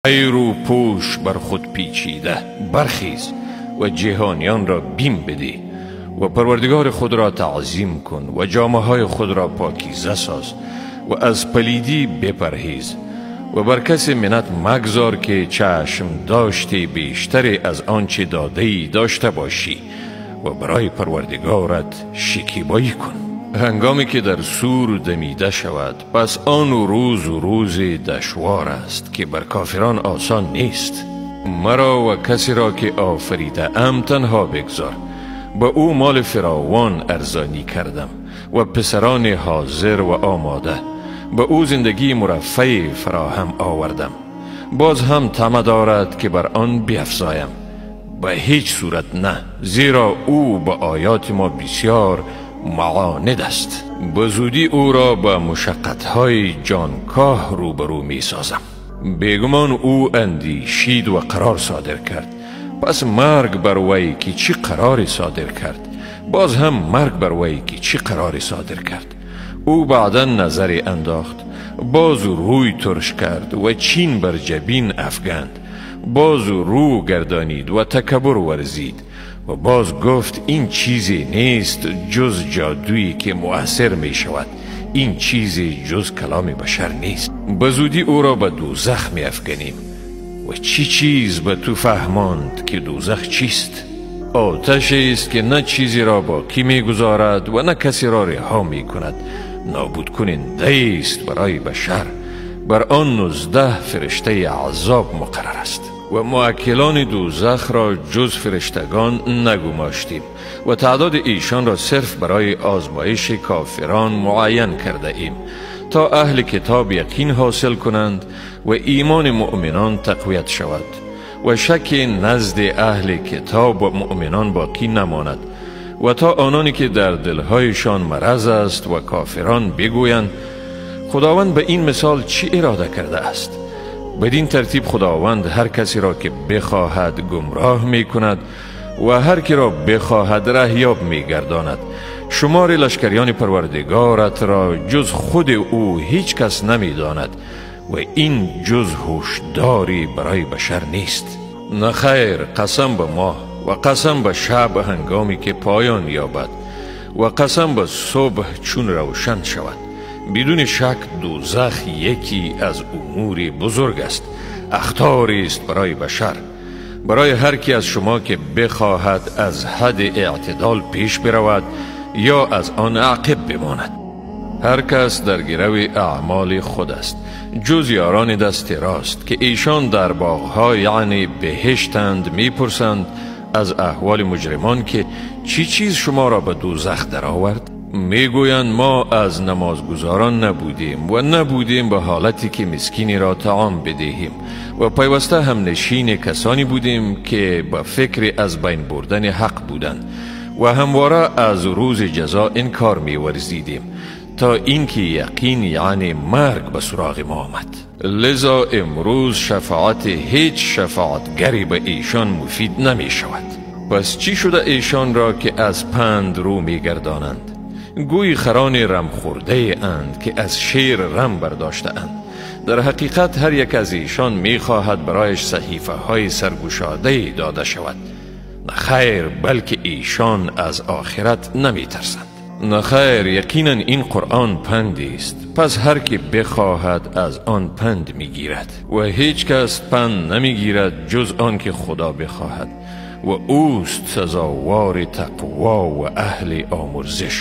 ای رو پوش بر خود پیچیده، برخیز و جهانیان را بیم بده و پروردگار خود را تعظیم کن و جامه های خود را پاکیزه ساز و از پلیدی بپرهیز و بر کسی منت مگذار که چشم داشتی بیشتری از آنچه داده‌ای داشته باشی و برای پروردگارت شکیبایی کن. هنگامی که در سور دمیده شود، پس آن روز دشوار است که بر کافران آسان نیست. مرا و کسی را که آفریده ام تنها بگذار، با او مال فراوان ارزانی کردم و پسران حاضر و آماده، با او زندگی مرفه فراهم آوردم. باز هم طمع دارد که بر آن بیفزایم؟ به هیچ صورت نه، زیرا او با آیات ما بسیار معاند است. به زودی او را به مشقت‌های جانکاه روبرو می سازم. بیگمان او اندیشید و قرار صادر کرد، پس مرگ بر وی که چی قراری صادر کرد، باز هم مرگ بر وی که چی قراری صادر کرد. او بعدا نظری انداخت، باز روی ترش کرد و چین بر جبین افگند، باز رو گردانید و تکبر ورزید و باز گفت این چیزی نیست جز جادویی که مؤثر می شود، این چیزی جز کلام بشر نیست. به زودی او را به دوزخ می افکنیم. و چی چیز به تو فهماند که دوزخ چیست؟ آتشی است که نه چیزی را باقی می گذارد و نه کسی را رها می کند، نابود کننده است برای بشر. بر آن 19 فرشته عذاب مقرر است و موکلان دوزخ را جز فرشتگان نگماشتیم و تعداد ایشان را صرف برای آزمایش کافران معین کرده ایم تا اهل کتاب یقین حاصل کنند و ایمان مؤمنان تقویت شود و شک نزد اهل کتاب و مؤمنان باقی نماند و تا آنانی که در دلهایشان مرض است و کافران بگویند خداوند به این مثال چی اراده کرده است؟ بدین ترتیب خداوند هر کسی را که بخواهد گمراه می کند و هر کی را بخواهد رهیاب می گرداند. شمار لشکریان پروردگارت را جز خود او هیچ کس نمی داند و این جز هوشداری برای بشر نیست. نخیر، قسم به ماه و قسم به شب هنگامی که پایان یابد و قسم به صبح چون روشن شود. بدون شک دوزخ یکی از امور بزرگ است، اخطاری است برای بشر، برای هر کی از شما که بخواهد از حد اعتدال پیش برود یا از آن عقب بماند. هر کس در گرو اعمال خود است، جز یاران دست راست که ایشان در باغها یعنی بهشتند. میپرسند از احوال مجرمان که چی چیز شما را به دوزخ در آورد؟ میگویند ما از نمازگزاران نبودیم و نبودیم به حالتی که مسکینی را طعام بدهیم و پیوسته هم نشین کسانی بودیم که با فکر از بین بردن حق بودند و همواره از روز جزا انکار می‌ورزیدیم تا اینکه یقین یعنی مرگ به سراغ ما آمد. لذا امروز شفاعت هیچ شفاعتگری به ایشان مفید نمی شود. پس چی شده ایشان را که از پند رو می گردانند؟ گوی خران رم خورده اند که از شیر رم برداشته اند. در حقیقت هر یک از ایشان می خواهد برایش صحیفه های سرگشاده داده شود. نخیر، بلکه ایشان از آخرت نمی ترسند. نخیر، یقینا این قرآن پندی است، پس هر که بخواهد از آن پند می گیرد و هیچ کس پند نمی گیرد جز آن که خدا بخواهد و اوست سزاوار تقوا و اهل آمرزش.